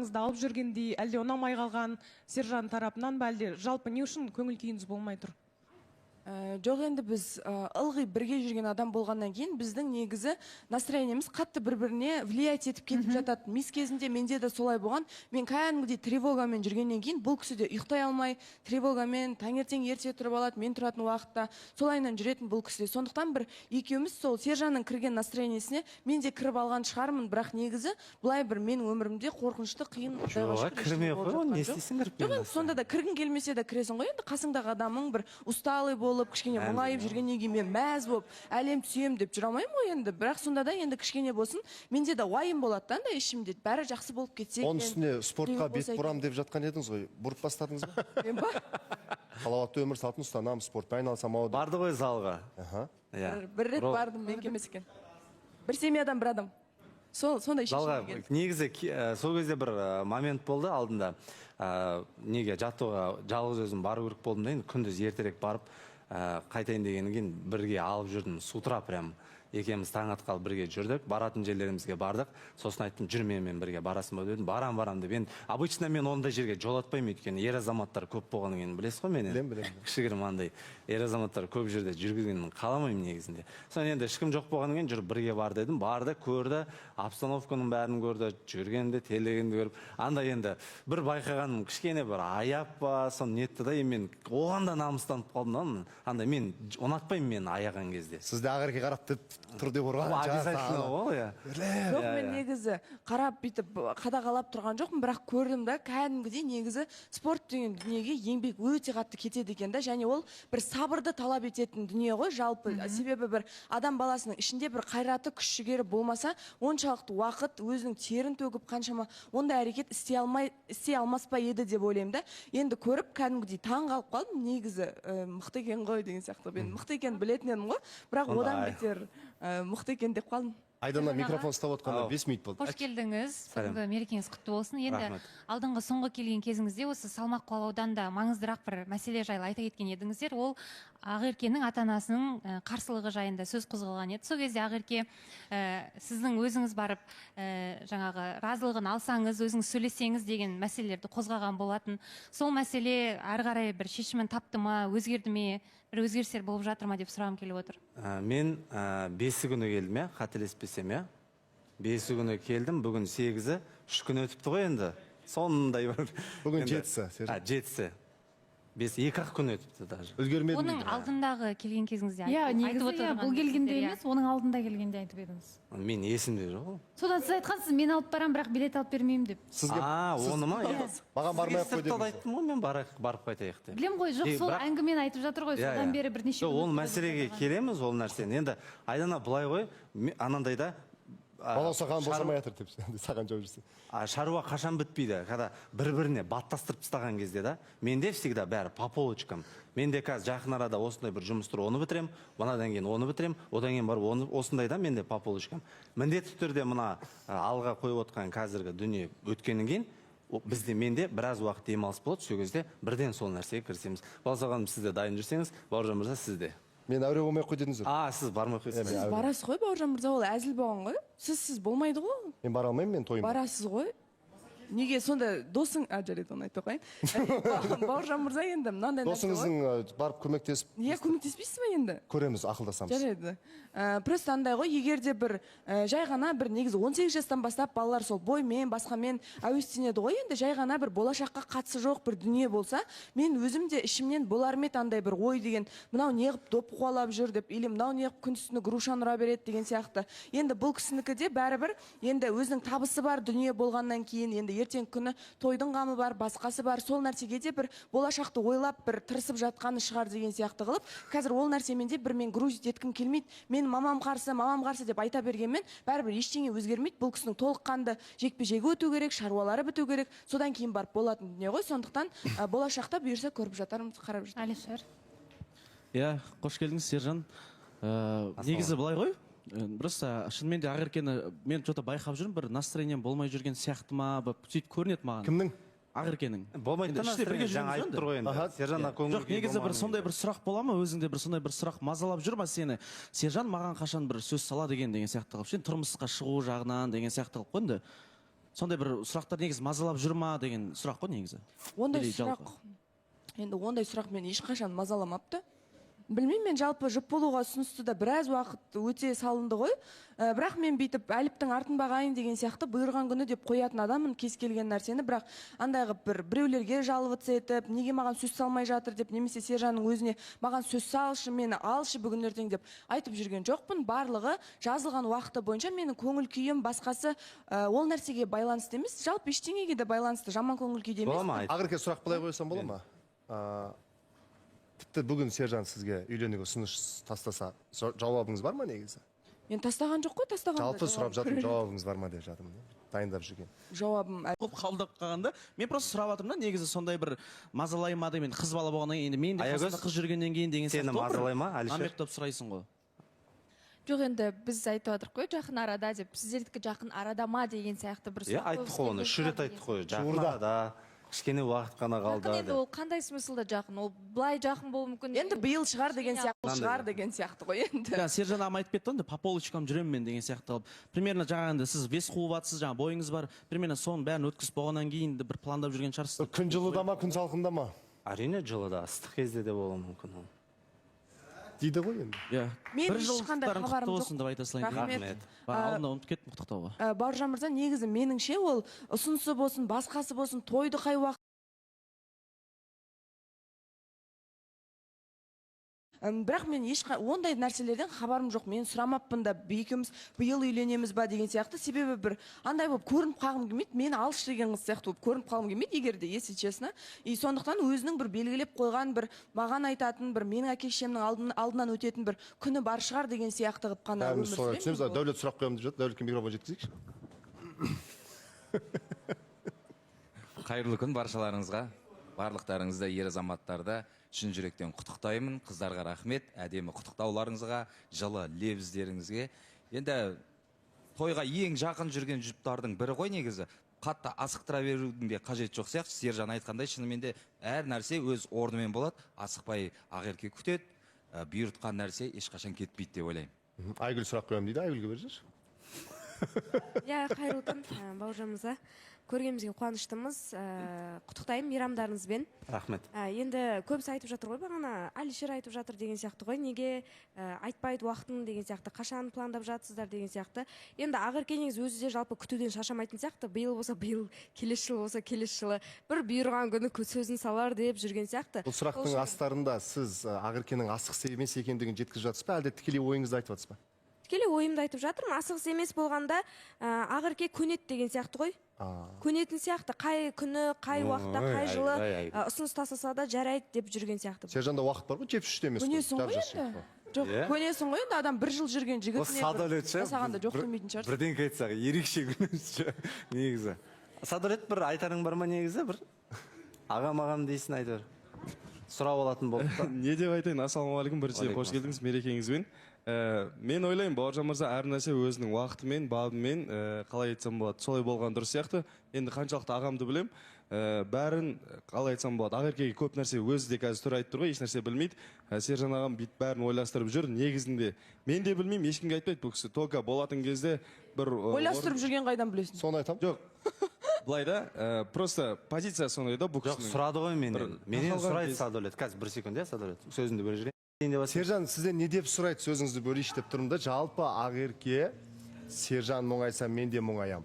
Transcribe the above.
алып жүргендей, әлде ұнамай қалған сержан тарапынан ба, әлде жалпы не үшін көңіл күйіңіз болмай тұр? Жоқ, енді біз ылғи бірге жүрген адам болғаннан кейін біздің негізі настроениеміз қатты бір-біріне влиять етіп кетіп жатады. Мис кезінде менде де солай болған. Мен кәдімгідей тревогамен жүргеннен кейін бұл кісі де ұйықтай алмай, тревогамен таңертең ерте тұрып алады, мен тұратын уақытта солайынан жүретін бұл кісі де. Сондықтан бір екеуміз сол сержанның кірген настроениесіне мен де кіріп алған шығармын, бірақ негізі былай бір менің өмірімде қорқынышты, қиын кірмей қой, не істейсің кіріп? Жоқ, сонда да кіргің келмесе де кіресің ғой. Енді қасыңдағы адамың бір усталый болып, кішкене мұңайып жүргеннен кейін мен мәз болып, әлем түсем деп жүре алмаймын ғой енді. Бірақ сонда да енді кішкене болсын, менде де уайым болады да ішімде. Бәрі жақсы болып кетсе. Оның үстіне спортқа бет бұрам деп жатқан едіңіз ғой. Бұрып бастадыңыз ба? Мен ба? Салауатты өмір салтын ұстанамын, спортпен айналысам ау. Барды ғой залға. Бір рет бардым, мен келмес екен. Бір семьядан бір адам. Сондай шешім келді. Негізі сол кезде бір момент болды алдында. Неге жаттыға жалғыз өзім бару керек болдым да, күндіз ертерек барып қайтайын дегеннен кейін бірге алып жүрдім. Сутра прям екеуміз таң атқалы бірге жүрдік, баратын жерлерімізге бардық. Сосын айттым, жүр менімен бірге барасың ба дедім. Барам деп. Обычно мен ондай жерге жолатпаймын, өйткені ер азаматтар көп болғаннан кейін білесіз ғой менен. Білем. Кішігірім андай ер азаматтар көп жерде жүргізгенін қаламаймын негізінде. Сосын енді ешкім жоқ болғаннан кейін жүр бірге бар дедім. Барды, көрді, обстановканың бәрін көрді, жүргенде, телегенде көріп. Андай енді бір байқағаным кішкене бір аяп па, сон нетті да, мен оған да намыстанып қалдым да. Андай мен ұнатпаймын мен аяған кезде. Сізде ағырке қарап тұр деп ұрған. Жоқ, мен негізі қарап бүйтіп қадағалап тұрған жоқпын, бірақ көрдім да, кәдімгідей негізі спорт деген дүниеге еңбек өте қатты кетеді екен да, және ол бір сабырды талап ететін дүние ғой жалпы. Себебі бір адам баласының ішінде бір қайраты, күш жігері болмаса, оншалықты уақыт өзінің терін төгіп қаншама ондай әрекет істей алмас па еді деп ойлаймын да. Енді көріп кәдімгідей таң қалып қалдым, негізі мықты екен ғой деген сияқты. Мен мықты екенін білетін едім ғой, бірақ одан бетер мықты екен деп қалдым. Айдана микрофон ұстап отқанда 5 минут болды. Қош келдіңіз. Бүгінгі мерекеңіз құтты болсын. Енді алдыңғы соңғы келген кезіңізде осы салмақ қуалаудан да маңыздырақ бір мәселе жайлы айта кеткен едіңіздер. Ол Ақеркенің ата-анасының қарсылығы жайында сөз қозғалған еді. Сол кезде Ақерке сіздің өзіңіз барып жаңағы разылығын алсаңыз, өзіңіз сөйлесеңіз деген мәселелерді қозғаған болатын. Сол мәселе ары қарай бір шешімін тапты ма, өзгерді ме, бір өзгерістер болып жатыр ма деп сұрағым келіп отыр. Мен 5 күні келдім, қателеспесем, 5 күні келдім, бүгін 8-і, 3 күн өтіпті ғой енді. Сондай бір. Бүгін 7-сі. 7-сі. 2-ақ күн өтіпті даже. Өзгермеді. Оның алдындағы келген кезіңізде айтып отырған. Бұл келгенде емес, оның алдында келгенде айтып едіңіз. Мен есімде жоқ. Содан сіз айтқансыз, мен алып барам, бірақ билет алып бермеймін деп. Оны ма? Маған бармай ақ қой дедіңіз. Айттым ғой, мен барып қайтайық деп. Білем ғой, жоқ, сол әңгімені айтып жатыр ғой, содан бері бірнеше күн. Ол мәселеге келеміз, ол нәрсені. Енді Айдана былай ғой, анандайда балаусаған босамай жатыр деп саған жауап жүрсің. Шаруа қашан бітпейді, когда бір-біріне баттастырып тастаған кезде да, менде всегда бәрі по полочкам. Менде қазір жақын арада осындай бір жұмыс тұр, оны бітірем, онадан кейін оны бітірем, одан кейін барып осындай да менде по полочкам. Міндетті түрде мына алға қойып отқан қазіргі дүние өткеннен кейін бізде менде біраз уақыт демалыс болады, сол кезде бірден сол нәрсеге кірісеміз. Баласағаным, сізде дайын жүрсеңіз, Бауыржан мырза сізде. Мен әуре болмай қой дедіңіздер. Сіз бармай қойсыз. Сіз барасыз ғой, Бауыржан мырза, ол әзіл болған ғой. Сіз болмайды ғой. Мен бара алмаймын, мен тойым. Барасыз ғой. Неге сонда досың, жарайды, оны айтып қойын. Бауыржан мырза енді мынандай нәрсе ғой. Досыңыздың барып көмектесіп. Иә, көмектеспейсіз ба енді? Көреміз, ақылдасамыз. Жарайды. Просто андай ғой, егер де бір жай ғана бір негізі 18 жастан бастап балалар сол боймен, басқамен әуестенеді ғой, енді жай ғана бір болашаққа қатысы жоқ бір дүние болса, мен өзім де ішімнен болар ма еді андай бір ой деген, мынау неғып доп қуалап жүр деп, или мынау неғып күндізтүні грушаны ұра береді деген сияқты. Енді бұл кісінікі де бәрібір енді өзінің табысы бар дүние болғаннан кейін, енді ертең күні тойдың қамы бар, басқасы бар, сол нәрсеге де бір болашақты ойлап бір тырысып жатқаны шығар деген сияқты қылып, қазір ол нәрсемен де бір мен грузить еткім келмейді. Мен мамам қарсы деп айта бергенмен, бәрібір ештеңе өзгермейді. Бұл кісінің толыққанды жекпе-жегі өту керек, шаруалары біту керек, содан кейін барып болатын дүние ғой. Сондықтан болашақта бұйырса көріп жатармыз, қарап жатармыз. Алишер. Иә, қош келдіңіз, сержан. Негізі былай ғой. Просто шынымен де Ақеркені мен жота байқап жүрмін, бір настроением болмай жүрген сияқты ма, сөйтіп көрінеді маған. Кімнің? Ақеркенің. Болмайды, жаңа айтып тұр ғой енді. Сержанна көңіл жоқ, негізі бір сондай бір сұрақ бола ма, өзіңде бір сондай бір сұрақ мазалап жүр ма сені? Сержан маған қашан бір сөз сала деген сияқты қылып, сен тұрмысқа шығу жағынан деген сияқты қылып қойды. сондай бір сұрақтар негізі мазалап жүр ма деген сұрақ қой негізі. Ондай Или сұрақ, жалпы? енді ондай сұрақ мені ешқашан мазаламапты. Білмеймін, мен жалпы жұп болуға ұсынысты да біраз уақыт өте салынды ғой. Бірақ мен бүйтіп әліптің артын бағайын деген сияқты бұйырған күні деп қоятын адаммын кез келген нәрсені, бірақ андайғы біреулерге жаловаться етіп, неге маған сөз салмай жатыр деп, немесе Сержанның өзіне маған сөз салшы, мені алшы бүгін ертең деп айтып жүрген жоқпын. Барлығы жазылған уақыты бойынша менің көңіл күйім басқасы ол нәрсеге байланысты емес, жалпы ештеңеге де байланысты, жаман көңіл күйде емес. Бола ма? Ақерке, сұрақ былай қойсам бола ма? Тіпті бүгін Сержан сізге үйленуге ұсыныс тастаса, жауабыңыз бар ма негізі? Мен тастаған жоқ қой, тастаған. Жалпы сұрап жатырмын, жауабыңыз бар ма деп жатырмын. Дайындап жүрген. Жауабым Көп қабылдап қалғанда мен просто сұрап жатырмын да, негізі сондай бір мазалай ма деген, қыз бала болғаннан кейін, енді мен де Аягөз, қасында қыз жүргеннен кейін деген сені мазалай ма, Әлішер? намектап сұрайсың ғой. Жоқ, енді біз айтып отырық қой, жақын арада деп, сіздердікі жақын арада ма деген сияқты бір Иә, айттық қой оны, үш рет айттық қой. Жақын Жуырда. арада, кішкене уақыт қана қалды Жақын енді деп. ол қандай смыслда жақын? Ол былай жақын болуы мүмкін. енді биыл шығар деген сияқты, Мынандай. шығар деген сияқты ғой енді. Жаңа Сержан ағам айтып кетті ғой, по полочкам жүремін мен деген сияқты қылып. Примерно жаңағындай сіз бес қуып жатсыз, жаңа бойыңыз бар. Примерно соның бәрін өткізіп болғаннан кейін бір пландап жүрген шығарсыз. Күн жылыда ма, күн салқында ма? Әрине жылыда, ыстық кезде де болуы мүмкін ол. Дейді ғой енді. Иә. Мен Бір ешқандай жылдықтарың хабарым құтты жоқ. болсын деп айта салайын. Рахмет. Алдында ұмытып кеттім құттықтауға. Бауыржан мырза, негізі меніңше ол ұсынысы болсын, басқасы болсын, тойды қай уақыт бірақ мен ондай нәрселерден хабарым жоқ. Мен сұрамаппын да, екеуміз биыл үйленеміз ба деген сияқты. Себебі бір андай болып көрініп қалғым келмейді. Мені алшы деген қыз сияқты болып көрініп қалғым келмейді, егер де, если честно. И сондықтан өзінің бір белгілеп қойған бір маған айтатын бір менің әке-шешемнің алдынан өтетін бір күні бар шығар деген сияқты қылып қана өмір Бәріміз солай түсінеміз. сүремін. Дәулет сұрақ қоямын деп жатыр. Дәулетке микрофон жеткізейікші. Қайырлы күн баршаларыңызға, барлықтарыңызды, ер азаматтарды шын жүректен құттықтаймын. Қыздарға рахмет, әдемі құттықтауларыңызға, жылы лебіздеріңізге. Енді тойға ең жақын жүрген жұптардың бірі ғой негізі. Қатты асықтыра берудің де қажет жоқ сияқты. Сержан айтқандай, шынымен де әр нәрсе өз орнымен болады. Асықпай Ақерке күтеді, бұйыртқан нәрсе ешқашан кетпейді деп ойлаймын. Айгүл сұрақ қоямын дейді, Айгүлге беріңізші. Иә, қайырлы күн, Бауыржан мырза. Көргенімізге қуаныштымыз. Құттықтаймын мейрамдарыңызбен. Рахмет. Енді көбісі айтып жатыр ғой, бағана Әлішер айтып жатыр деген сияқты ғой, неге айтпайды уақытын деген сияқты, қашан пландап жатсыздар деген сияқты. Енді Ақерке негізі өзі де жалпы күтуден шаршамайтын сияқты. Биыл болса биыл, келесі жыл болса келесі жылы бір бұйырған күні сөзін салар деп жүрген сияқты. Бұл сұрақтың астарында сіз Ақеркенің асықсыз емес екендігін жеткізіп жатсыз ба, әлде тікелей ойыңызды айтып жатсыз ба? Тікелей ойымды айтып жатырмын. Асығыс емес болғанда Ақерке көнеді деген сияқты ғой. Көнетін сияқты, қай күні, қай уақытта, қай жылы ұсыныс тастаса да жарайды деп жүрген сияқты. Сержанда уақыт бар ғой, 73-те емес. Көнесің ғой енді. Жоқ, көнесің ғой енді, адам бір жыл жүрген жігітіне жасағанда жоқ демейтін шығарсың. Бірден айтсақ, ерекше күнімізші негізі. Садолет, бір айтарың бар ма негізі? Бір ағам дейсін айтар. Сұрап алатын болды да. Не деп айтайын, ассалаумағалейкум, бірінші қош келдіңіз мерекеңізбен. Мен ойлаймын, Бауыржан мырза әр нәрсе өзінің уақытымен, бабымен, қалай айтсам болады, солай болған дұрыс сияқты. Енді қаншалықты ағамды білем, бәрін қалай айтсам болады, Ақеркеге көп нәрсе өзі де қазір түр айтып тұр ғой, еш нәрсе білмейді. Сержан ағам бүйтіп бәрін ойластырып жүр. Негізінде мен де білмеймін, ешкімге айтпайды бұл кісі. Только болатын кезде бір ойластырып жүрген қайдан білесің? Соны айтамын. Жоқ. Былай да, просто позиция сондай да бұл кісінің. Жоқ, сұрады ғой менен сұрайды Садолет. Қазір бір секунд, Садолет. Сөзіңді бөле жүрейін. Сержан, сізден не деп сұрайды, сөзіңізді бөлейші деп тұрмын да, жалпы Ақерке, Сержан мұңайса мен де мұңаям.